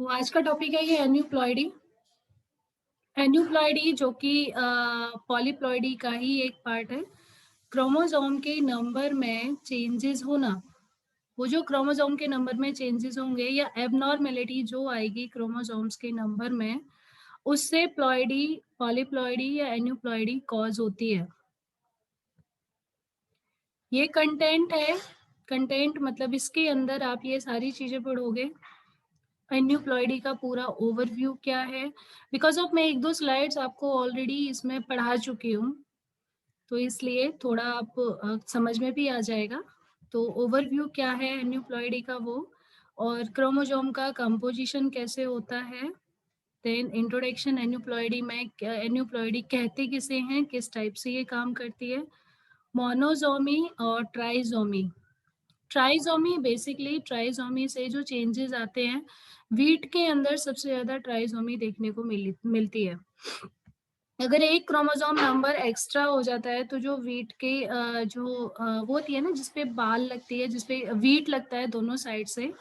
तो आज का टॉपिक है ये एन्यूप्लॉइडी। एन्यूप्लॉइडी जो कि पॉलीप्लॉइडी का ही एक पार्ट है। क्रोमोसोम के नंबर में चेंजेस होना, वो जो क्रोमोसोम के नंबर में चेंजेस होंगे या एबनॉर्मेलिटी जो आएगी क्रोमोसोम्स के नंबर में, उससे प्लॉइडी, पॉलीप्लॉइडी या एन्यूप्लॉइडी कॉज होती है। ये कंटेंट है। कंटेंट मतलब इसके अंदर आप ये सारी चीजें पढ़ोगे। एन्यूप्लॉइडी का पूरा ओवरव्यू क्या है, बिकॉज ऑफ मैं एक दो स्लाइड्स आपको ऑलरेडी इसमें पढ़ा चुकी हूँ, तो इसलिए थोड़ा आप समझ में भी आ जाएगा। तो ओवरव्यू क्या है एन्यूप्लॉइडी का वो, और क्रोमोसोम का कंपोजिशन कैसे होता है। देन इंट्रोडक्शन एन्यूप्लॉइडी में, एन्यूप्लॉइडी कहते किसे हैं, किस टाइप से ये काम करती है। मोनोजोमी और ट्राइजोमी। ट्राइजोमी बेसिकली, ट्राइजोमी से जो चेंजेस आते हैं, वीट के अंदर सबसे ज्यादा ट्राइजोमी देखने को मिलती है। अगर एक क्रोमोसोम नंबर एक्स्ट्रा हो जाता है तो जो वीट के वो होती है ना, जिसपे बाल लगती है, जिसपे वीट लगता है दोनों साइड से,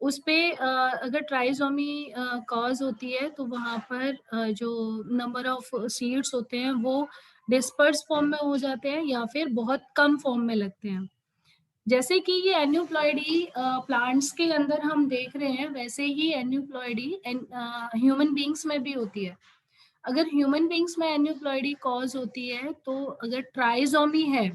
उस पे अगर ट्राइजोमी कॉज होती है तो वहां पर जो नंबर ऑफ सीड्स होते हैं वो डिस्पर्स फॉर्म में हो जाते हैं या फिर बहुत कम फॉर्म में लगते हैं। जैसे कि ये एन्यूप्लॉइडी प्लांट्स के अंदर हम देख रहे हैं, वैसे ही एन्यूप्लॉइडी ह्यूमन बींग्स में भी होती है। अगर ह्यूमन बींग्स में एन्यूप्लॉइडी कॉज होती है तो अगर ट्राइजोमी है,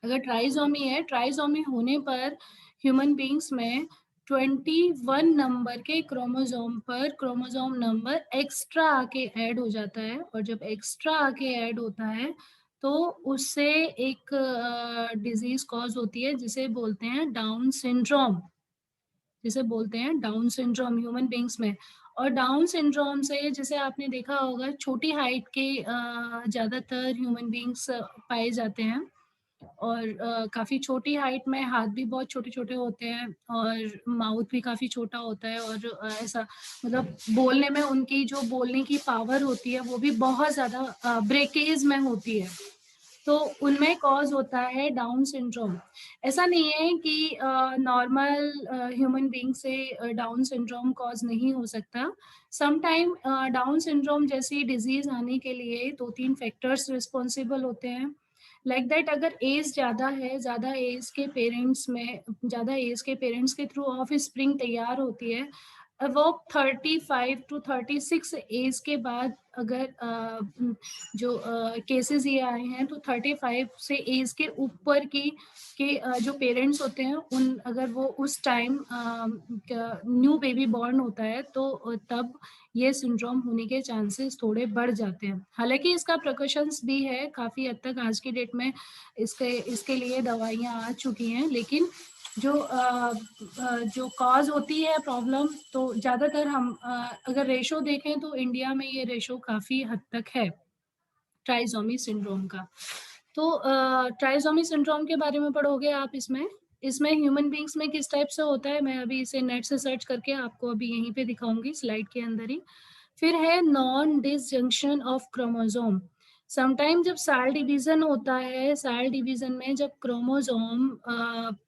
अगर ट्राइजोमी है, ट्राइजोमी होने पर ह्यूमन बींग्स में 21 नंबर के क्रोमोसोम पर क्रोमोसोम नंबर एक्स्ट्रा आके ऐड हो जाता है, और जब एक्स्ट्रा आके ऐड होता है तो उससे एक डिजीज कॉज होती है जिसे बोलते हैं डाउन सिंड्रोम, जिसे बोलते हैं डाउन सिंड्रोम ह्यूमन बींग्स में। और डाउन सिंड्रोम से, जैसे आपने देखा होगा, छोटी हाइट के ज्यादातर ह्यूमन बींग्स पाए जाते हैं, और काफी छोटी हाइट में हाथ भी बहुत छोटे छोटे होते हैं, और माउथ भी काफी छोटा होता है, और ऐसा मतलब बोलने में उनकी जो बोलने की पावर होती है वो भी बहुत ज्यादा ब्रेकेज में होती है, तो उनमें कॉज होता है डाउन सिंड्रोम। ऐसा नहीं है कि नॉर्मल ह्यूमन बीइंग से डाउन सिंड्रोम कॉज नहीं हो सकता। समटाइम डाउन सिंड्रोम जैसी डिजीज आने के लिए दो तीन फैक्टर्स रिस्पॉन्सिबल होते हैं। लाइक दैट, अगर एज ज्यादा है, ज्यादा एज के पेरेंट्स के थ्रू ऑफ स्प्रिंग तैयार होती है, वो 35 to 36 एज के बाद अगर जो केसेस ये आए हैं, तो 35 से एज के ऊपर की के जो पेरेंट्स होते हैं, उन अगर वो उस टाइम न्यू बेबी बॉर्न होता है तो तब ये सिंड्रोम होने के चांसेस थोड़े बढ़ जाते हैं। हालांकि इसका प्रिकॉशंस भी है, काफी हद तक आज की डेट में इसके लिए दवाइयां आ चुकी हैं, लेकिन जो कॉज होती है प्रॉब्लम, तो ज्यादातर हम अगर रेशो देखें तो इंडिया में ये रेशो काफी हद तक है ट्राइजोमी सिंड्रोम का। तो ट्राइजोमी सिंड्रोम के बारे में पढ़ोगे आप इसमें। इसमें ह्यूमन बींग्स में किस टाइप से होता है, मैं अभी इसे नेट से सर्च करके आपको अभी यहीं पे दिखाऊंगी स्लाइड के अंदर ही। फिर है non disjunction of chromosome. Sometime जब सेल डिवीजन होता है, सेल डिवीजन में जब क्रोमोसोम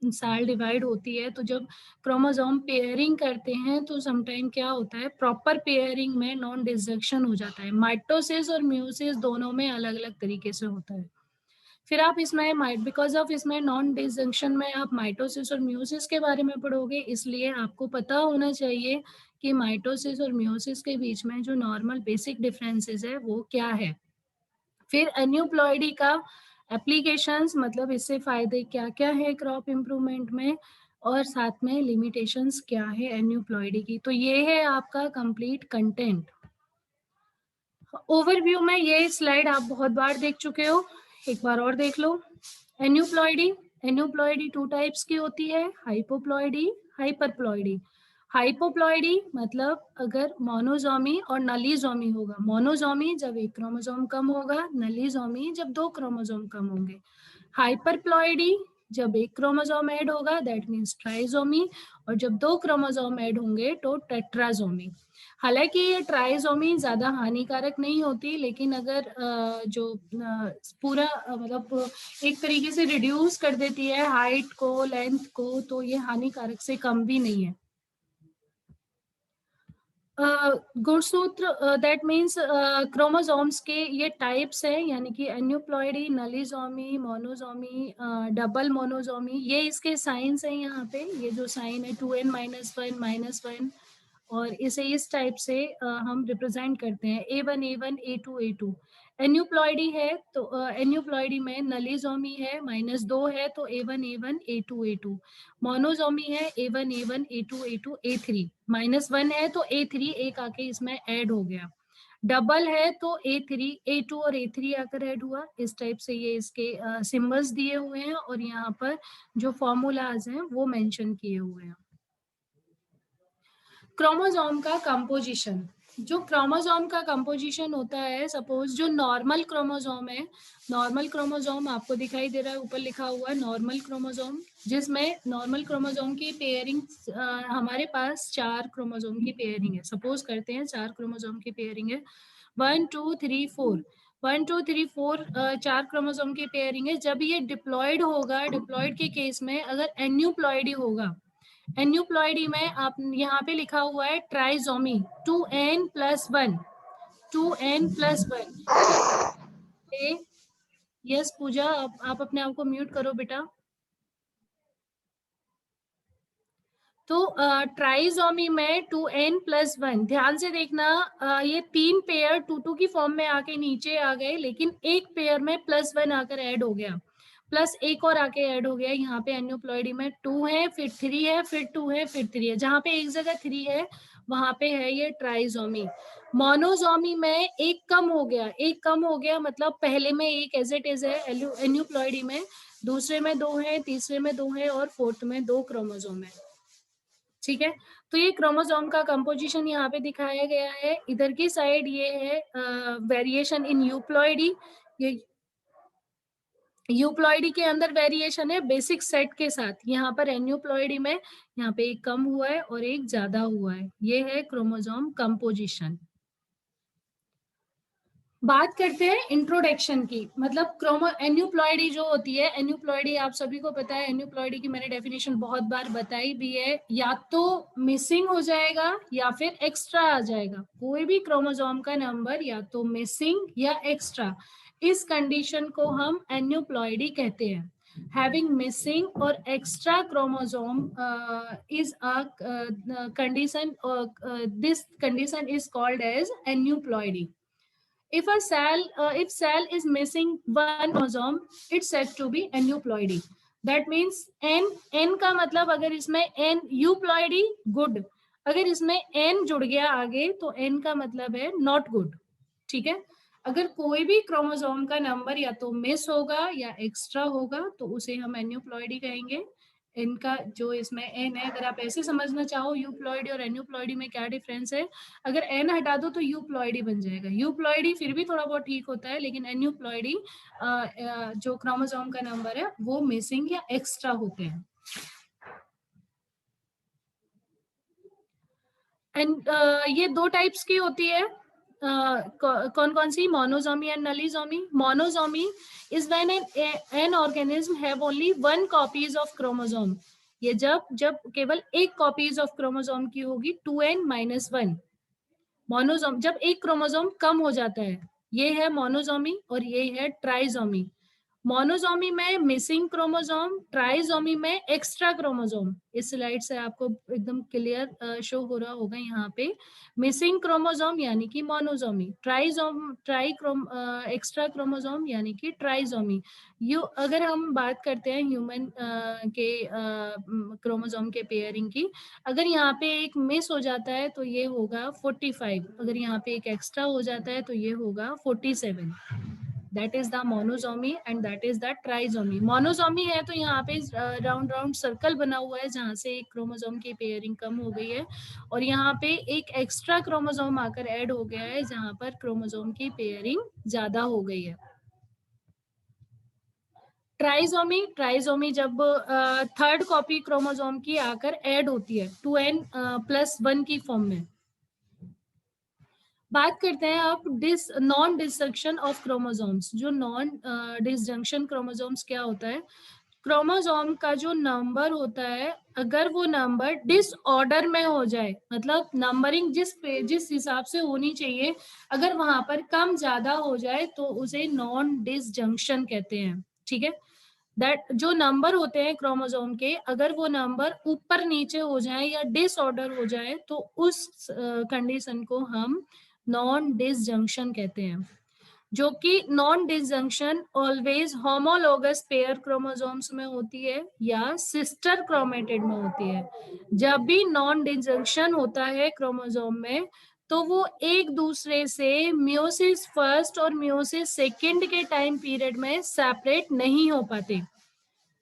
सेल डिवाइड होती है, तो जब क्रोमोसोम पेयरिंग करते हैं तो समटाइम क्या होता है, प्रॉपर पेयरिंग में नॉन डिसजंक्शन हो जाता है। माइटोसिस और म्यूसिस दोनों में अलग अलग तरीके से होता है। फिर आप इसमें बिकॉज ऑफ इसमें नॉन डिसजंक्शन में आप माइटोसिस और म्यूसिस के बारे में पढ़ोगे, इसलिए आपको पता होना चाहिए कि माइटोसिस और म्यूसिस के बीच में जो नॉर्मल बेसिक डिफरेंसेस है वो क्या है। फिर एन्यूप्लॉइडी का एप्लीकेशंस, मतलब इससे फायदे क्या क्या है क्रॉप इम्प्रूवमेंट में, और साथ में लिमिटेशंस क्या है एन्यूप्लॉइडी की। तो ये है आपका कंप्लीट कंटेंट। ओवरव्यू में ये स्लाइड आप बहुत बार देख चुके हो, एक बार और देख लो। एन्यूप्लॉइडी, एन्यूप्लॉइडी टू टाइप्स की होती है, हाइपोप्लॉइडी, हाइपरप्लॉइडी। हाइपोप्लॉइडी मतलब अगर मोनोजोमी और नलीजोमी होगा, मोनोजोमी जब एक क्रोमोसोम कम होगा, नलीजोमी जब दो क्रोमोसोम कम होंगे। हाइपरप्लॉइडी जब एक क्रोमोसोम ऐड होगा, दैट मीन्स ट्राइजोमी, और जब दो क्रोमोसोम ऐड होंगे तो टेट्राजोमी। हालांकि ये ट्राइजोमी ज्यादा हानिकारक नहीं होती, लेकिन अगर पूरा मतलब एक तरीके से रिड्यूस कर देती है हाइट को, लेंथ को, तो ये हानिकारक से कम भी नहीं है। गुणसूत्र दैट मीन्स क्रोमोसोम्स के ये टाइप्स हैं, यानी कि एन्यूप्लॉइडी, नलीजोमी, मोनोजोमी, डबल मोनोजोमी, ये इसके साइंस हैं यहाँ पे। ये जो साइन है 2n-1 -1 और इसे इस टाइप से हम रिप्रेजेंट करते हैं A1 A1 A2 A2। Aneuploidy है तो एन्यूप्लॉइडी में नलीजोमी है -2 है तो A1 A1 A2 A2। मोनोजोमी है A1 A1 A2 A2 A3। -1 है तो A3 एक आके इसमें ऐड हो गया। डबल है तो A3 A2 और A3 आकर ऐड हुआ। इस टाइप से ये इसके सिंबल्स दिए हुए हैं और यहाँ पर जो फॉर्मूलाज हैं वो मेंशन किए हुए हैं। क्रोमोसोम का कंपोजिशन, जो क्रोमोसोम का कंपोजिशन होता है, सपोज जो नॉर्मल क्रोमोसोम है, नॉर्मल क्रोमोसोम आपको दिखाई दे रहा है, ऊपर लिखा हुआ है नॉर्मल क्रोमोसोम, जिसमें नॉर्मल क्रोमोसोम की पेयरिंग हमारे पास 4 क्रोमोसोम की पेयरिंग है। सपोज करते हैं 4 क्रोमोसोम की पेयरिंग है, 1 2 3 4, 1 2 3 4 4 क्रोमोसोम की पेयरिंग है। जब ये डिप्लॉयड होगा, डिप्लॉयड के केस में अगर एन्यूप्लॉयडी होगा, एन्यूप्लॉइडी में आप यहाँ पे लिखा हुआ है ट्राइजोमी 2n+1, 2n+1। यस पूजा, आप अपने आप को म्यूट करो बेटा। तो ट्राइजोमी में 2n+1, ध्यान से देखना, ये 3 पेयर 2 की फॉर्म में आके नीचे आ गए, लेकिन एक पेयर में +1 आकर ऐड हो गया, प्लस एक और आके ऐड हो गया। यहाँ पे एन्यूप्लॉइडी में 2 है, फिर 3 है, फिर 2 है, फिर 3 है। जहाँ पे एक जगह 3 है वहां पे है ये ट्राइजोमी। मोनोजोमी में एक कम हो गया, एक कम हो गया मतलब पहले में एक एज इट इज है एन्यूप्लॉइडी में, दूसरे में 2 है, तीसरे में 2 है और फोर्थ में 2 क्रोमोसोम है। ठीक है, तो ये क्रोमोसोम का कंपोजिशन यहाँ पे दिखाया गया है। इधर की साइड ये है वेरिएशन इन यूप्लॉइडी, ये यूप्लॉइडी के अंदर वेरिएशन है बेसिक सेट के साथ। यहाँ पर एन्यूप्लॉइडी में यहाँ पे एक कम हुआ है और एक ज्यादा हुआ है। ये है क्रोमोसोम कंपोजिशन। बात करते हैं इंट्रोडक्शन की, मतलब एन्यूप्लॉइडी जो होती है, एन्यूप्लॉइडी आप सभी को पता है, एन्यूप्लॉइडी की मैंने डेफिनेशन बहुत बार बताई भी है। या तो मिसिंग हो जाएगा या फिर एक्स्ट्रा आ जाएगा। कोई भी क्रोमोसोम का नंबर या तो मिसिंग या एक्स्ट्रा, इस कंडीशन को हम एन्यूप्लॉइडी कहते हैं। Having missing or extra chromosome is a condition, this condition is called as aneuploidy. If cell is missing one chromosome, it's said to be aneuploidy. That means n का मतलब अगर इसमें n euploidy good, अगर इसमें n जुड़ गया आगे तो n का मतलब है not good। ठीक है, अगर कोई भी क्रोमोसोम का नंबर या तो मिस होगा या एक्स्ट्रा होगा तो उसे हम एन्यूप्लॉइडी कहेंगे। इनका जो इसमें एन है, अगर आप ऐसे समझना चाहो यूप्लॉइडी और एन्यूप्लॉइडी में क्या डिफरेंस है, अगर एन हटा दो तो यूप्लॉइडी बन जाएगा। यूप्लॉइडी फिर भी थोड़ा बहुत ठीक होता है, लेकिन एन्यूप्लॉइडी जो क्रोमोसोम का नंबर है वो मिसिंग या एक्स्ट्रा होते हैं। एंड ये 2 टाइप्स की होती है। कौन कौन सी? Monosomy and nullisomy. Monosomy is when an organism have only 1 copies of chromosome. ये जब केवल एक कॉपीज ऑफ क्रोमोसोम की होगी, 2n-1। मोनोजोम जब एक क्रोमोसोम कम हो जाता है, ये है मोनोजोमी और ये है ट्राइजोमी। मोनोजोमी में मिसिंग क्रोमोसोम, ट्राइजोमी में एक्स्ट्रा क्रोमोसोम। इस स्लाइड से आपको एकदम क्लियर शो हो रहा होगा यहाँ पे, मिसिंग क्रोमोसोम यानी कि मोनोजोमी, एक्स्ट्रा क्रोमोसोम यानी कि ट्राइजोमी। अगर हम बात करते हैं ह्यूमन के क्रोमोसोम के पेयरिंग की, अगर यहाँ पे एक मिस हो जाता है तो ये होगा 45, अगर यहाँ पे एक एक्स्ट्रा हो जाता है तो ये होगा 47। That is the monosomy and that is the trisomy. Monosomy है तो यहाँ पे राउंड राउंड सर्कल बना हुआ है जहाँ से एक क्रोमोसोम की पेयरिंग कम हो गई है और यहाँ पे एक एक्स्ट्रा क्रोमोसोम आकर ऐड हो गया है जहाँ पर क्रोमोसोम की पेयरिंग ज्यादा हो गई है। ट्राइजोमी जब थर्ड कॉपी क्रोमोसोम की आकर ऐड होती है 2n+1 की फॉर्म में। बात करते हैं अब नॉन डिसजंक्शन ऑफ क्रोमोसोम्स। जो नॉन डिसजंक्शन क्रोमोसोम्स क्या होता है? क्रोमोसोम का जो नंबर होता है, अगर वो नंबर डिसऑर्डर में हो जाए, मतलब नंबरिंग जिस हिसाब से होनी चाहिए, अगर वहां पर कम ज्यादा हो जाए तो उसे नॉन डिसजंक्शन कहते हैं। ठीक है, दैट जो नंबर होते हैं क्रोमोसोम के, अगर वो नंबर ऊपर नीचे हो जाए या डिसऑर्डर हो जाए तो उस कंडीशन को हम नॉन डिसजंक्शन कहते हैं। जो कि non disjunction always homologous pair chromosomes में होती है या सिस्टर क्रोमेटिड में होती है। जब भी नॉन डिसजंक्शन होता है क्रोमोसोम में, तो वो एक दूसरे से मियोसिस फर्स्ट और मियोसिस सेकंड के टाइम पीरियड में सेपरेट नहीं हो पाते।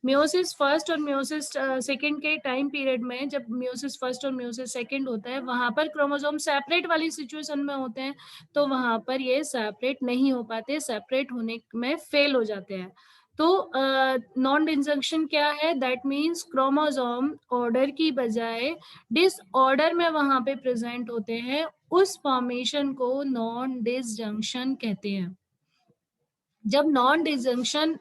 मियोसिस फर्स्ट और मियोसिस सेकंड के टाइम पीरियड में, जब मियोसिस फर्स्ट और मियोसिस सेकंड होता है, वहां पर क्रोमोसोम सेपरेट वाली सिचुएशन में होते हैं, तो वहां पर ये सेपरेट नहीं हो पाते, सेपरेट होने में फेल हो जाते हैं। तो नॉन डिसजंक्शन क्या है? दैट मीन्स क्रोमोसोम ऑर्डर की बजाय डिसऑर्डर में वहां पे प्रेजेंट होते हैं, उस फॉर्मेशन को नॉन डिसजंक्शन कहते हैं। जब नॉन डिसजंक्शन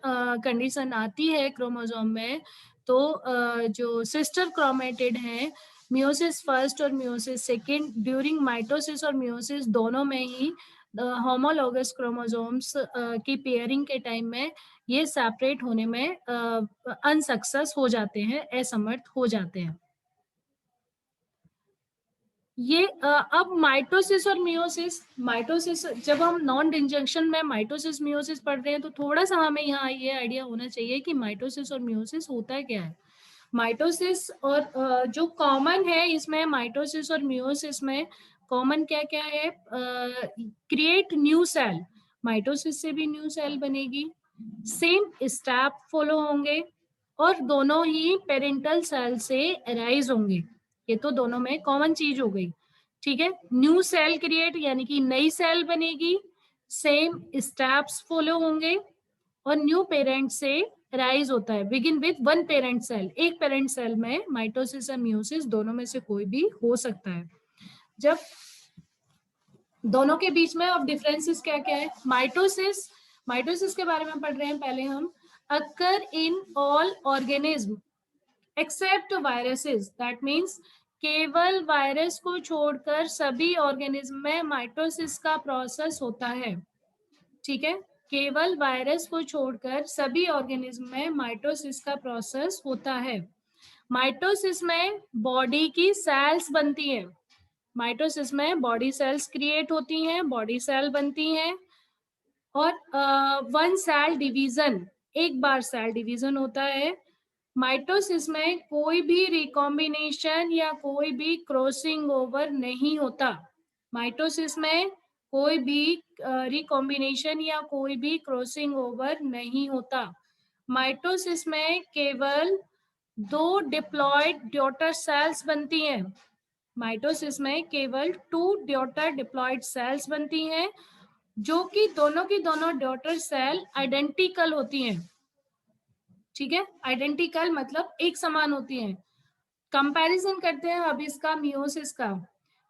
कंडीशन आती है क्रोमोसोम में, तो जो सिस्टर क्रोमेटिड हैं, मियोसिस फर्स्ट और मियोसिस सेकंड, ड्यूरिंग माइटोसिस और मियोसिस दोनों में ही होमोलोगस क्रोमोसोम्स की पेयरिंग के टाइम में ये सेपरेट होने में अनसक्सेस हो जाते हैं, असमर्थ हो जाते हैं। ये अब माइटोसिस और मियोसिस, माइटोसिस जब हम नॉन डिसजंक्शन में माइटोसिस मियोसिस पढ़ रहे हैं, तो थोड़ा सा हमें यहाँ ये आइडिया होना चाहिए कि माइटोसिस और मियोसिस होता क्या है। माइटोसिस और जो कॉमन है इसमें, माइटोसिस और मियोसिस में कॉमन क्या क्या है? क्रिएट न्यू सेल, माइटोसिस से भी न्यू सेल बनेगी, सेम स्टेप फॉलो होंगे, और दोनों ही पेरेंटल सेल से अराइज होंगे। ये तो दोनों में कॉमन चीज हो गई। ठीक है, न्यू सेल क्रिएट यानी कि नई सेल बनेगी, सेम स्टेप्स फॉलो होंगे, और न्यू पेरेंट से राइज होता है, begin with one parent cell. एक पेरेंट सेल में माइटोसिस और मियोसिस दोनों में से कोई भी हो सकता है। जब दोनों के बीच में अब डिफरेंसेस क्या क्या है? माइटोसिस, माइटोसिस के बारे में पढ़ रहे हैं पहले हम। Occur in all organism except viruses, that means केवल वायरस को छोड़कर सभी ऑर्गेनिज्म में माइटोसिस का प्रोसेस होता है। ठीक है, केवल वायरस को छोड़कर सभी ऑर्गेनिज्म में माइटोसिस का प्रोसेस होता है। माइटोसिस में बॉडी की सेल्स बनती है, माइटोसिस में बॉडी सेल्स क्रिएट होती हैं, बॉडी सेल बनती हैं, और वन सेल डिवीजन, एक बार सेल डिवीजन होता है। माइटोसिस में कोई भी रिकॉम्बिनेशन या कोई भी क्रॉसिंग ओवर नहीं होता। माइटोसिस में कोई भी रिकॉम्बिनेशन या कोई भी क्रॉसिंग ओवर नहीं होता। माइटोसिस में केवल दो डिप्लॉयड डॉटर सेल्स बनती हैं। माइटोसिस में केवल 2 डॉटर डिप्लॉयड सेल्स बनती हैं, जो कि दोनों की दोनों डॉटर सेल आइडेंटिकल होती हैं। ठीक है, आइडेंटिकल मतलब एक समान होती हैं। कंपैरिजन करते हैं अब इसका मियोसिस का।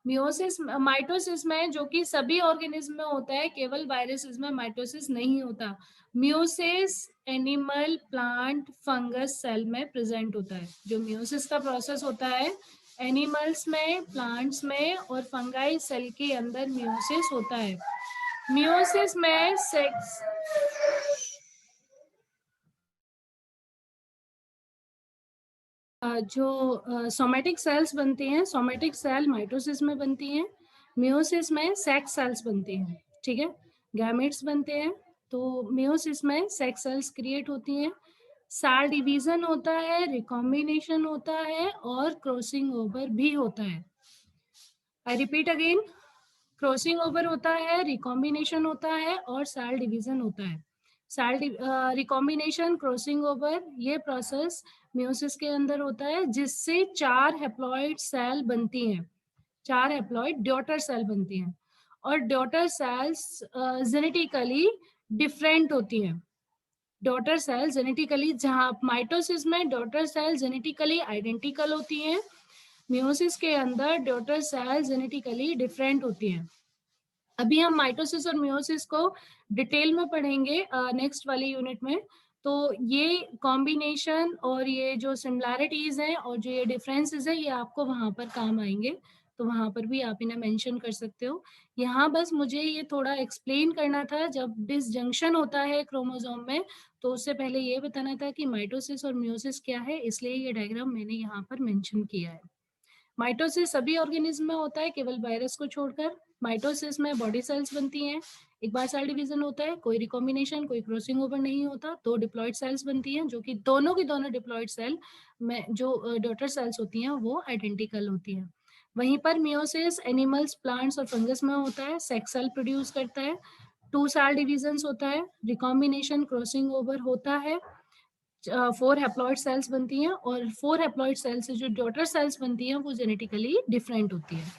मियोसिस माइटोसिस में, जो कि सभी ऑर्गेनिज्म में होता है, केवल वायरसेस में माइटोसिस नहीं होता। Meiosis animal, plant, fungus cell में प्रेजेंट होता है। जो मियोसिस का प्रोसेस होता है, एनिमल्स में, प्लांट्स में और फंगाई सेल के अंदर मियोसिस होता है। मियोसिस में सेक्स जो सोमेटिक सेल्स बनती हैं, सोमेटिक सेल माइटोसिस में बनती हैं, मियोसिस में सेक्स सेल्स बनती हैं। ठीक है, गैमेट्स बनते हैं, तो मियोसिस में सेक्स सेल्स क्रिएट होती हैं, सेल डिवीजन होता है, रिकॉम्बिनेशन होता है, और क्रॉसिंग ओवर भी होता है। I repeat again, crossing over होता है, रिकॉम्बिनेशन होता है, और सेल डिवीजन होता है। सेल रिकॉम्बिनेशन, क्रॉसिंग ओवर, ये प्रोसेस मियोसिस के अंदर होता है, जिससे 4 हैप्लॉइड सेल बनती हैं, 4 हैप्लॉइड डॉटर सेल बनती हैं। और डॉटर सेल्स जेनेटिकली डिफरेंट होती हैं। डॉटर सेल जेनेटिकली, जहां माइटोसिस में डॉटर सेल जेनेटिकली आइडेंटिकल होती हैं, मियोसिस के अंदर डॉटर सेल जेनेटिकली डिफरेंट होती हैं। अभी हम माइटोसिस और मियोसिस को डिटेल में पढ़ेंगे नेक्स्ट वाली यूनिट में। तो ये कॉम्बिनेशन और ये जो सिमिलैरिटीज हैं और जो ये डिफरेंसेस है, ये आपको वहां पर काम आएंगे, तो वहां पर भी आप इन्हें मेंशन कर सकते हो। यहाँ बस मुझे ये थोड़ा एक्सप्लेन करना था, जब डिसजंक्शन होता है क्रोमोसोम में, तो उससे पहले ये बताना था कि माइटोसिस और मियोसिस क्या है, इसलिए ये डायग्राम मैंने यहाँ पर मेंशन किया है। माइटोसिस सभी ऑर्गेनिज्म में होता है, केवल वायरस को छोड़कर। माइटोसिस में बॉडी सेल्स बनती हैं, एक बार सेल डिवीजन होता है, कोई रिकॉम्बिनेशन, कोई क्रॉसिंग ओवर नहीं होता, दो डिप्लॉइड सेल्स बनती हैं, जो कि दोनों की दोनों डिप्लॉइड सेल में जो डॉटर सेल्स होती हैं वो आइडेंटिकल होती हैं। वहीं पर मियोसिस एनिमल्स, प्लांट्स और फंगस में होता है, सेक्स सेल प्रोड्यूस करता है, टू सेल डिवीजन होता है, रिकॉम्बिनेशन, क्रॉसिंग ओवर होता है, 4 हैप्लॉइड सेल्स बनती हैं, और 4 हैप्लॉइड सेल्स से जो डॉटर सेल्स बनती हैं वो जेनेटिकली डिफरेंट होती है।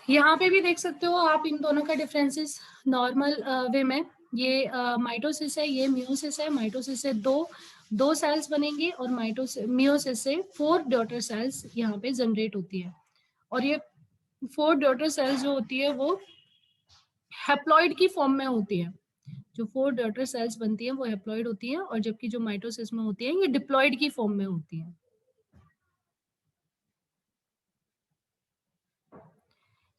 यहाँ पे भी देख सकते हो आप इन दोनों का डिफरेंसेस नॉर्मल वे में। ये माइटोसिस है, ये मियोसिस है। माइटोसिस से दो सेल्स बनेंगी और मियोसिस से 4 डॉटर सेल्स यहाँ पे जनरेट होती है, और ये 4 डॉटर सेल्स जो होती है वो हैप्लॉइड की फॉर्म में होती है। जो 4 डॉटर सेल्स बनती हैं वो हैप्लॉइड होती हैं, और जबकि जो माइटोसिस में होती हैं ये डिप्लॉइड की फॉर्म में होती हैं।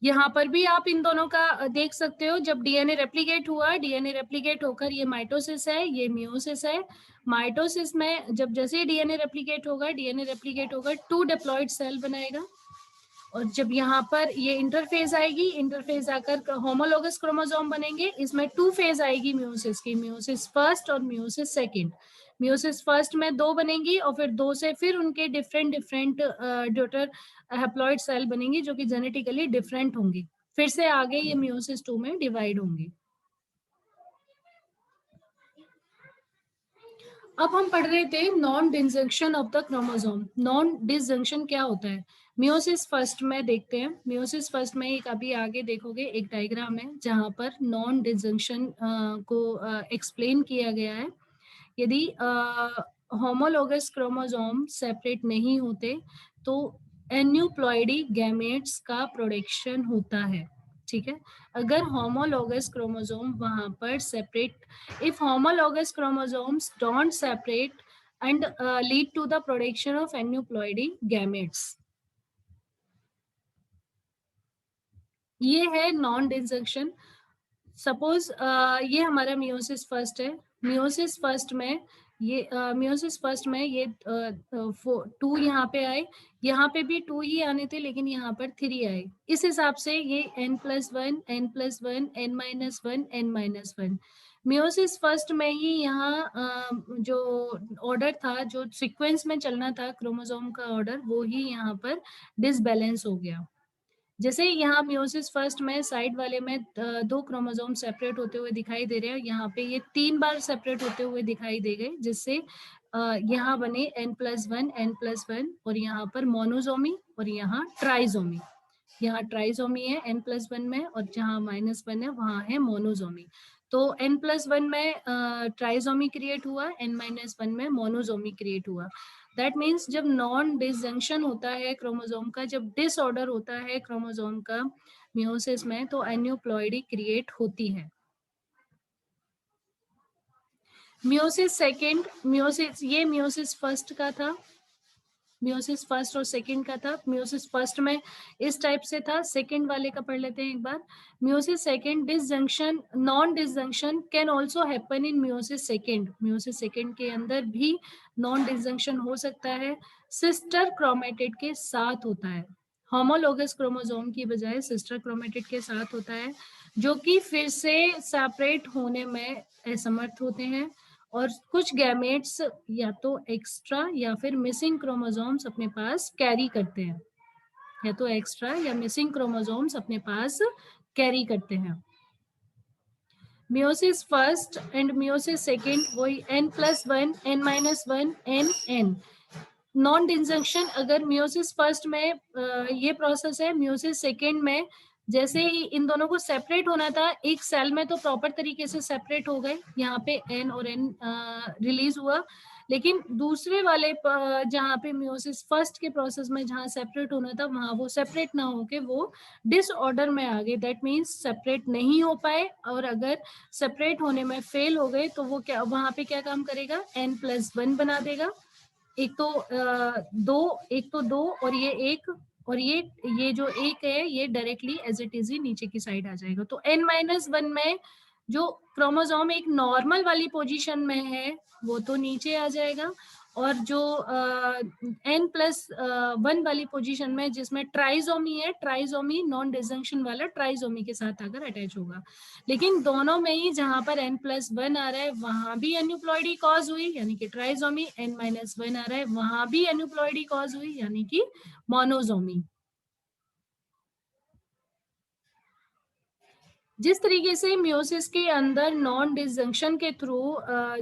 यहाँ पर भी आप इन दोनों का देख सकते हो, जब डीएनए रेप्लिकेट हुआ, डीएनए रेप्लिकेट होकर ये माइटोसिस है, ये मियोसिस है। माइटोसिस में जब जैसे डीएनए रेप्लिकेट होगा, डीएनए रेप्लिकेट होकर 2 डिप्लॉइड सेल बनाएगा, और जब यहाँ पर ये इंटरफेज आएगी, इंटरफेज आकर होमोलोगस क्रोमोसोम बनेंगे। इसमें 2 फेज आएगी मियोसिस की, मियोसिस फर्स्ट और मियोसिस सेकंड। मियोसिस फर्स्ट में 2 बनेंगी, और फिर 2 से फिर उनके different different daughter haploid cell बनेंगी, जो कि जेनेटिकली डिफरेंट होंगी। फिर से आगे ये मियोसिस 2 में डिवाइड होंगी। अब हम पढ़ रहे थे non disjunction of the chromosome. Non disjunction क्या होता है, मियोसिस फर्स्ट में देखते हैं। मियोसिस फर्स्ट में एक अभी आगे देखोगे एक डायग्राम है जहां पर नॉन डिसजंक्शन को एक्सप्लेन किया गया है। यदि होमोलोगस क्रोमोसोम सेपरेट नहीं होते तो एन्यूप्लॉइडी गैमेट्स का प्रोडक्शन होता है, ठीक है। अगर होमोलोगस क्रोमोसोम वहां पर separate, if homologous chromosomes don't separate and lead to the production of aneuploidy gametes, ये है नॉन डिसजंक्शन। सपोज ये हमारा मियोसिस फर्स्ट है। मियोसिस फर्स्ट में ये 2 यहाँ पे आए, यहाँ पे भी 2 ही आने थे, लेकिन यहाँ पर 3 आए। इस हिसाब से ये n+1 n+1 n-1 n-1। Meiosis first में ही यहाँ जो ऑर्डर था, जो सीक्वेंस में चलना था क्रोमोसोम का ऑर्डर, वो ही यहाँ पर डिसबैलेंस हो गया। जैसे यहाँ मियोसिस फर्स्ट में साइड वाले में 2 क्रोमोसोम सेपरेट होते हुए दिखाई दे रहे हैं, यहाँ पे ये 3 बार सेपरेट होते हुए दिखाई दे गए, जिससे यहाँ बने n+1 n+1, और यहाँ पर मोनोजोमी और यहाँ ट्राइजोमी। यहाँ ट्राइजोमी है n+1 में, और जहाँ -1 है वहां है मोनोजोमी। तो n+1 में ट्राइजोमी क्रिएट हुआ, n-1 में मोनोजोमी क्रिएट हुआ। दैट मीन्स जब नॉन डिसजंक्शन होता है क्रोमोसोम का, जब डिसऑर्डर होता है क्रोमोसोम का मियोसिस में, तो एन्यूप्लॉइडी क्रिएट होती है। मियोसिस सेकेंड, ये मियोसिस फर्स्ट का था, मियोसिस फर्स्ट और सेकंड का था। मियोसिस फर्स्ट में इस टाइप से था, सेकंड वाले का पढ़ लेते हैं एक बार। Meiosis second disjunction, non disjunction can also happen in meiosis second. Meiosis second के अंदर भी नॉन डिसजंक्शन हो सकता है, सिस्टर क्रोमेटिड के साथ होता है। होमोलोगस क्रोमोसोम की बजाय सिस्टर क्रोमेटिड के साथ होता है, जो कि फिर से सेपरेट होने में असमर्थ होते हैं, और कुछ गैमेट्स या तो एक्स्ट्रा या फिर मिसिंग क्रोमोसोम्स अपने पास कैरी करते हैं, या तो एक्स्ट्रा या मिसिंग क्रोमोसोम्स अपने पास कैरी करते हैं। Meiosis first and meiosis second वही n+1 n-1 n। Non disjunction अगर मियोसिस फर्स्ट में ये प्रोसेस है, मियोसिस सेकेंड में जैसे ही इन दोनों को सेपरेट होना था एक सेल में, तो प्रॉपर तरीके से सेपरेट हो गए, यहाँ पे n और n रिलीज हुआ। लेकिन दूसरे वाले जहाँ पे मियोसिस फर्स्ट के प्रोसेस में जहाँ सेपरेट होना था वहां वो सेपरेट ना होके वो डिसऑर्डर में आ गए, दैट मीन्स सेपरेट नहीं हो पाए, और अगर सेपरेट होने में फेल हो गए तो वो क्या वहां पे क्या काम करेगा, n+1 बना देगा। एक तो दो और ये एक, और ये जो एक है ये डायरेक्टली एज इट इज ही नीचे की साइड आ जाएगा। तो n-1 में जो क्रोमोसोम एक नॉर्मल वाली पोजीशन में है वो तो नीचे आ जाएगा, और जो n+1 वाली पोजीशन में जिसमें ट्राइजोमी है, ट्राइजोमी नॉन डिजंक्शन वाला ट्राइजोमी के साथ आकर अटैच होगा। लेकिन दोनों में ही जहां पर n+1 आ रहा है वहां भी एन्यूप्लॉइडी कॉज हुई यानी कि ट्राइजोमी, n-1 आ रहा है वहां भी एन्यूप्लॉइडी कॉज हुई यानी कि मोनोजोमी। जिस तरीके से मियोसिस के अंदर नॉन डिसजंक्शन के थ्रू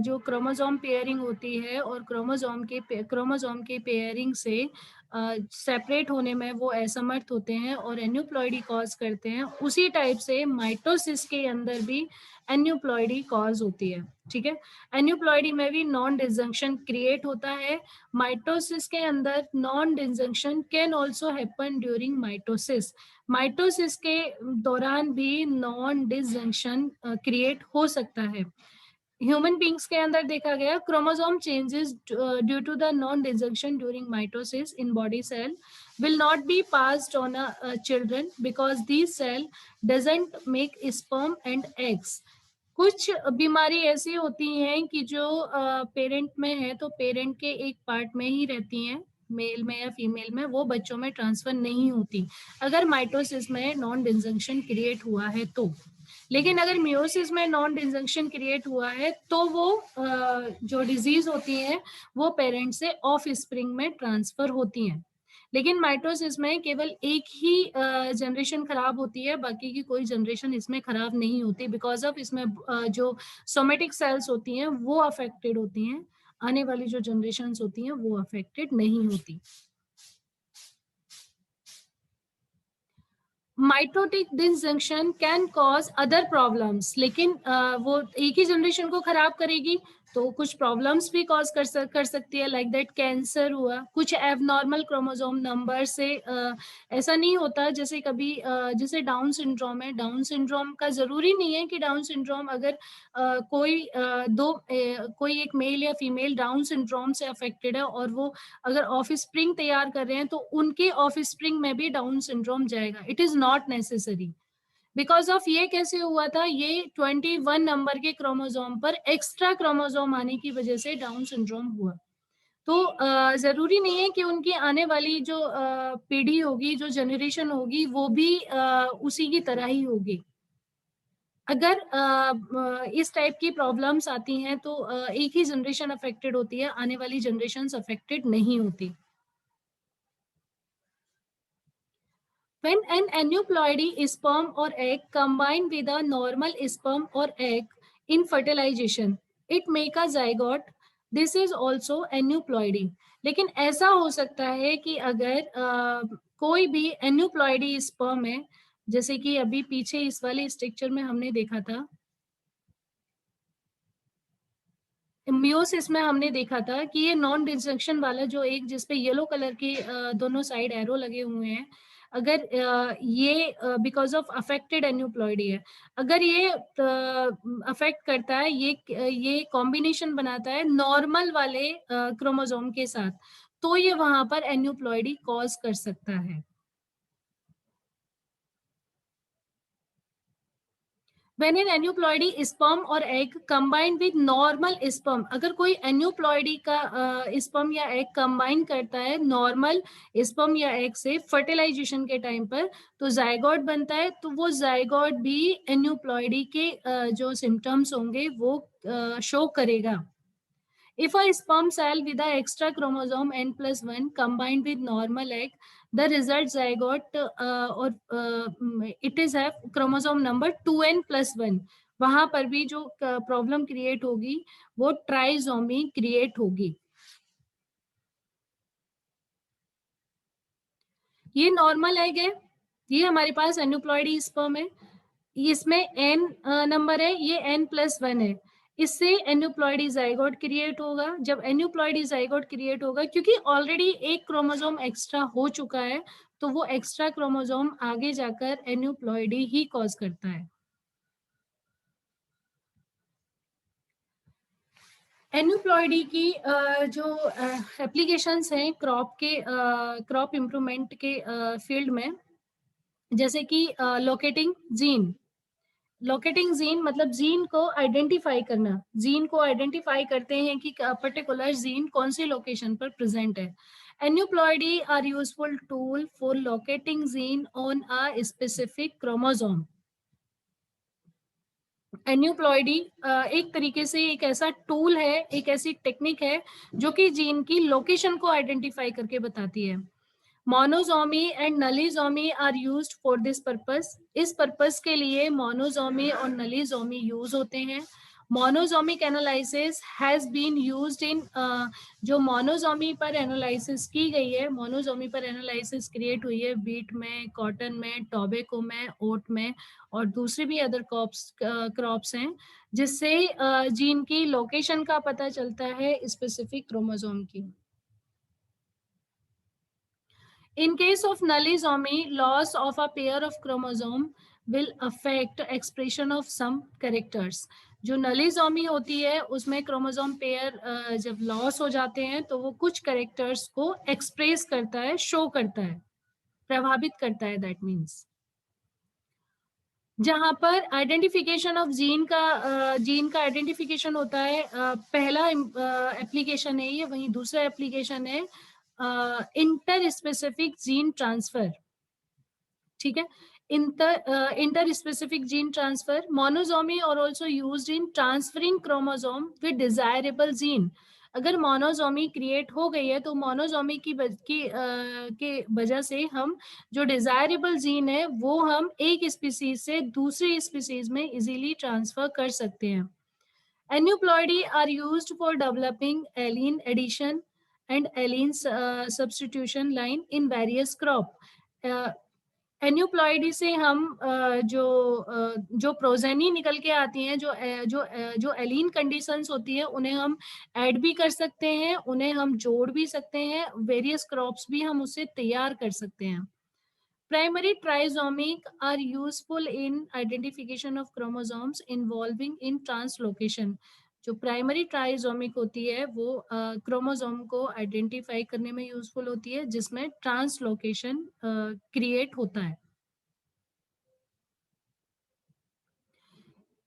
जो क्रोमोसोम पेयरिंग होती है और क्रोमोसोम के पेयरिंग से सेपरेट होने में वो असमर्थ होते हैं और एन्यूप्लॉइडी कॉज करते हैं, उसी टाइप से माइटोसिस के अंदर भी एन्यूप्लॉइडी कॉज होती है। ठीक है, एन्यूप्लॉइडी में भी नॉन डिसजंक्शन क्रिएट होता है। माइटोसिस के अंदर non disjunction can also happen during mitosis. Mitosis के दौरान भी नॉन डिसजंक्शन क्रिएट हो सकता है। ह्यूमन बींग्स के अंदर देखा गया chromosome changes due to the non disjunction during mitosis in body cell will not be passed on a children because these cell doesn't make sperm and eggs। कुछ बीमारी ऐसी होती हैं कि जो पेरेंट में है तो पेरेंट के एक पार्ट में ही रहती हैं, मेल में या फीमेल में, वो बच्चों में ट्रांसफर नहीं होती अगर माइटोसिस में नॉन डिसजंक्शन क्रिएट हुआ है तो। लेकिन अगर मियोसिस में नॉन डिसजंक्शन क्रिएट हुआ है तो वो जो डिजीज होती है वो पेरेंट से ऑफ स्प्रिंग में ट्रांसफर होती हैं। लेकिन माइटोसिस में केवल एक ही जनरेशन खराब होती है, बाकी की कोई जनरेशन इसमें खराब नहीं होती, बिकॉज ऑफ इसमें जो सोमेटिक सेल्स होती हैं वो अफेक्टेड होती हैं, आने वाली जो जनरेशन होती हैं वो अफेक्टेड नहीं होती। Mitotic disjunction can cause other problems, लेकिन वो एक ही जनरेशन को खराब करेगी तो कुछ प्रॉब्लम्स भी कॉज कर सकती है, लाइक दैट कैंसर हुआ, कुछ एबनॉर्मल क्रोमोसोम नंबर से ऐसा नहीं होता। जैसे कभी जैसे डाउन सिंड्रोम है, डाउन सिंड्रोम का जरूरी नहीं है कि डाउन सिंड्रोम अगर कोई एक मेल या फीमेल डाउन सिंड्रोम से अफेक्टेड है और वो अगर ऑफ स्प्रिंग तैयार कर रहे हैं तो उनके ऑफ स्प्रिंग में भी डाउन सिंड्रोम जाएगा, it is not necessary. Because of ये कैसे हुआ था, ये 21 नंबर के क्रोमोसोम पर एक्स्ट्रा क्रोमोसोम आने की वजह से डाउन सिंड्रोम हुआ। तो जरूरी नहीं है कि उनकी आने वाली जो पीढ़ी होगी, जो जनरेशन होगी, वो भी उसी की तरह ही होगी। अगर इस टाइप की प्रॉब्लम्स आती हैं तो एक ही जनरेशन अफेक्टेड होती है, आने वाली जनरेशन अफेक्टेड नहीं होती। When an aneuploidy sperm or egg combine with a normal sperm or egg in fertilization, it make a zygote. This is also aneuploidy. लेकिन ऐसा हो सकता है कि अगर कोई भी aneuploidy sperm है, जैसे कि अभी पीछे इस वाले स्ट्रक्चर में हमने देखा था, मियोसिस में हमने देखा था कि ये नॉन डिसजंक्शन वाला जो एक जिसपे येलो कलर के दोनों साइड एरो लगे हुए हैं, अगर ये बिकॉज ऑफ अफेक्टेड एन्यूप्लॉइडी है, अगर ये अफेक्ट करता है, ये कॉम्बिनेशन बनाता है नॉर्मल वाले क्रोमोसोम के साथ, तो ये वहां पर एन्यूप्लॉइडी कॉज कर सकता है। When an aneuploidy sperm or egg combined with normal sperm, अगर कोई aneuploidy का sperm या egg combine करता है normal sperm या egg से fertilization के टाइम पर, तो zygote बनता है, तो वो zygote भी aneuploidy के जो symptoms होंगे वो show करेगा। If a sperm cell with the extra chromosome n+1 combined with normal egg, the result zygote it is have chromosome number 2n+1, वहां पर भी जो प्रॉब्लम क्रिएट होगी वो ट्राइजोमी क्रिएट होगी। ये नॉर्मल एग है, ये हमारे पास एन्यूप्लॉइडी स्पर्म है, इसमें n नंबर है, ये n+1 है। इससे एन्यूप्लॉइडी जाइगोट क्रिएट होगा। जब एन्यूप्लॉइडी जाइगोट क्रिएट होगा, क्योंकि ऑलरेडी एक क्रोमोसोम एक्स्ट्रा हो चुका है, तो वो एक्स्ट्रा क्रोमोसोम आगे जाकर एन्यूप्लॉइडी ही कॉज करता है। एन्यूप्लॉइडी की जो एप्लीकेशंस हैं क्रॉप इम्प्रूवमेंट के फील्ड में, जैसे कि लोकेटिंग जीन मतलब जीन को आइडेंटिफाई करना। जीन को आइडेंटिफाई करते हैं कि पर्टिकुलर जीन कौन सी लोकेशन पर प्रेजेंट है। Aneuploidy are useful tool for locating gene on a specific chromosome. Aneuploidy एक तरीके से एक ऐसा टूल है, एक ऐसी टेक्निक है जो कि जीन की लोकेशन को आइडेंटिफाई करके बताती है। Monosomy and nullisomy are used for this purpose. इस पर्पस के लिए मोनोजोमी और नलीजोमी यूज होते हैं। Monosomic analysis has been used in, जो मोनोजोमी पर एनालिसिस की गई है, मोनोजोमी पर एनालिसिस क्रिएट हुई है बीट में, कॉटन में, टोबैको में, ओट में और दूसरे भी अदर क्रॉप्स हैं, जिससे जीन की लोकेशन का पता चलता है स्पेसिफिक क्रोमोसोम की। In case of nullisomy, loss of a pair of chromosome will affect expression of some characters. जो नलीजोमी होती है उसमें क्रोमोसोम पेयर जब लॉस हो जाते हैं तो वो कुछ कैरेक्टर्स को एक्सप्रेस करता है, शो करता है, प्रभावित करता है। दैट मीन्स जहां पर आइडेंटिफिकेशन ऑफ जीन का आइडेंटिफिकेशन होता है, पहला एप्लीकेशन है ये। वहीं दूसरा एप्लीकेशन है इंटर स्पेसिफिक जीन ट्रांसफर। ठीक है, इंटर स्पेसिफिक जीन ट्रांसफर। मोनोजोमी और also used in transferring chromosome with desirable gene. अगर मोनोजोमी क्रिएट हो गई है तो मोनोजोमी के वजह से हम जो डिजायरेबल जीन है वो हम एक स्पीसीज से दूसरी स्पीसीज में इजीली ट्रांसफर कर सकते हैं। Aneuploidy are used for developing allele addition and allele substitution line in various crop। Aneuploidy से हम जो प्रोजेनी निकल के आती हैं, जो एलीन कंडीशंस होती है, उन्हें हम ऐड भी कर सकते हैं, उन्हें हम जोड़ भी सकते हैं, वेरियस क्रॉप्स भी हम उससे तैयार कर सकते हैं। Primary trisomic are useful in identification of chromosomes involving in translocation. जो प्राइमरी ट्राइजोमिक होती है वो क्रोमोसोम को आइडेंटिफाई करने में यूजफुल होती है, जिसमें ट्रांसलोकेशन क्रिएट होता है।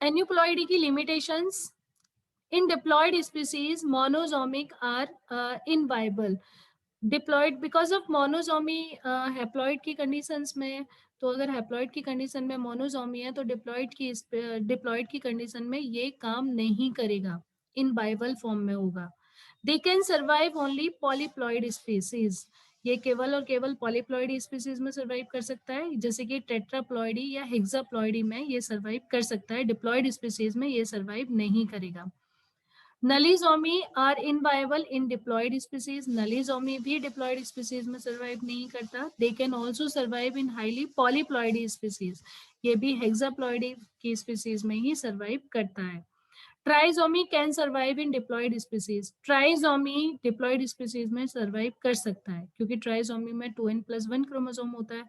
एन्यूप्लॉइडी की limitations. In diploid species monosomic are inviable. Diploid because of monosomy, haploid की कंडीशंस में, तो अगर हैप्लॉइड की कंडीशन में मोनोजोमी है तो डिप्लॉयड की कंडीशन में ये काम नहीं करेगा, इनवाइबल फॉर्म में होगा। They can survive only polyploid species. ये केवल और केवल पॉलीप्लॉइड स्पीसीज में सर्वाइव कर सकता है, जैसे कि टेट्राप्लॉइडी या हेक्साप्लॉइडी में ये सर्वाइव कर सकता है। डिप्लॉयड स्पीसीज में ये सर्वाइव नहीं करेगा। नलीजोमी आर इनवायबल इन डिप्लॉयड स्पीसीज। नलीजोमी भी डिप्लॉयड स्पीसीज में सर्वाइव नहीं करता। They can also survive in highly polyploidy species. ये भी हेक्साप्लॉइडी की स्पीसीज में ही सर्वाइव करता है। Trisomy can survive in diploid species. Trisomy diploid species में सर्वाइव कर सकता है, क्योंकि ट्राइजोमी में 2n+1 क्रोमोसोम होता है।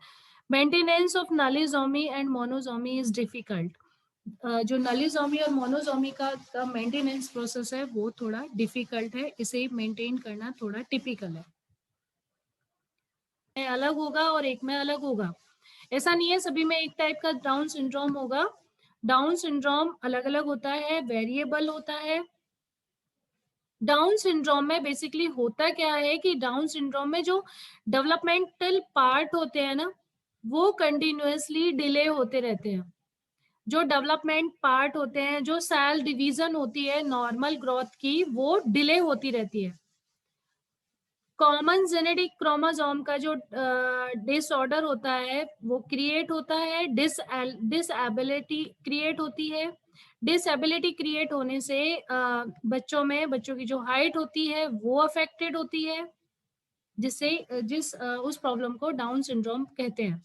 Maintenance of nullisomy and monosomy is difficult. जो नलीजोमी और मोनोजोमी का मेंटेनेंस प्रोसेस है वो थोड़ा डिफिकल्ट है, इसे मेंटेन करना थोड़ा टिपिकल है। अलग होगा और एक में अलग होगा, ऐसा नहीं है सभी में एक टाइप का डाउन सिंड्रोम होगा। डाउन सिंड्रोम अलग अलग होता है, वेरिएबल होता है। डाउन सिंड्रोम में बेसिकली होता क्या है कि डाउन सिंड्रोम में जो डेवलपमेंटल पार्ट होते हैं ना, वो कंटिन्यूअसली डिले होते रहते हैं। जो डेवलपमेंट पार्ट होते हैं, जो सेल डिवीजन होती है नॉर्मल ग्रोथ की, वो डिले होती रहती है। कॉमन जेनेटिक क्रोमोसोम का जो डिसऑर्डर होता है वो क्रिएट होता है, डिसएबिलिटी क्रिएट होती है। डिसएबिलिटी क्रिएट होने से बच्चों की जो हाइट होती है वो अफेक्टेड होती है, जिससे उस प्रॉब्लम को डाउन सिंड्रोम कहते हैं।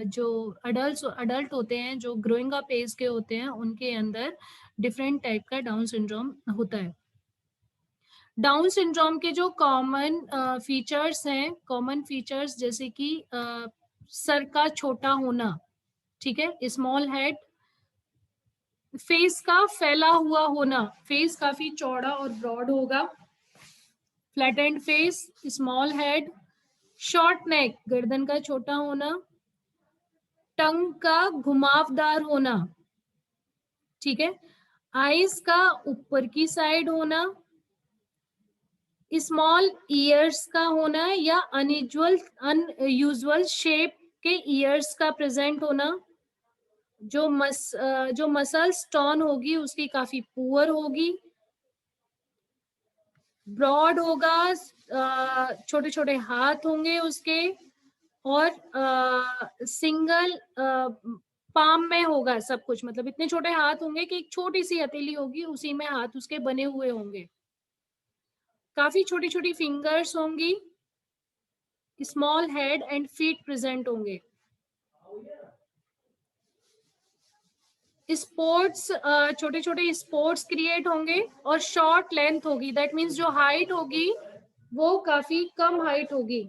जो अडल्ट होते हैं, जो ग्रोइंग अप एज के होते हैं, उनके अंदर डिफरेंट टाइप का डाउन सिंड्रोम होता है। डाउन सिंड्रोम के जो कॉमन फीचर्स हैं, कॉमन फीचर्स जैसे कि सर का छोटा होना, ठीक है, स्मॉल हेड, फेस का फैला हुआ होना, फेस काफी चौड़ा और ब्रॉड होगा, flattened face, small head, short neck, गर्दन का छोटा होना, टंग का घुमावदार होना, ठीक है, आईज का ऊपर की साइड होना, स्मॉल ईयर्स का होना या अनयूजुअल शेप के ईयर्स का प्रेजेंट होना, जो मसल्स टोन होगी उसकी काफी पुअर होगी, ब्रॉड होगा, छोटे छोटे हाथ होंगे उसके, और सिंगल पाम में होगा सब कुछ, मतलब इतने छोटे हाथ होंगे कि एक छोटी सी हथेली होगी, उसी में हाथ उसके बने हुए होंगे, काफी छोटी छोटी फिंगर्स होंगी, small head and feet present होंगे। स्पोर्ट्स, छोटे छोटे स्पोर्ट्स क्रिएट होंगे, और शॉर्ट लेंथ होगी, दैट मीन्स जो हाइट होगी वो काफी कम हाइट होगी।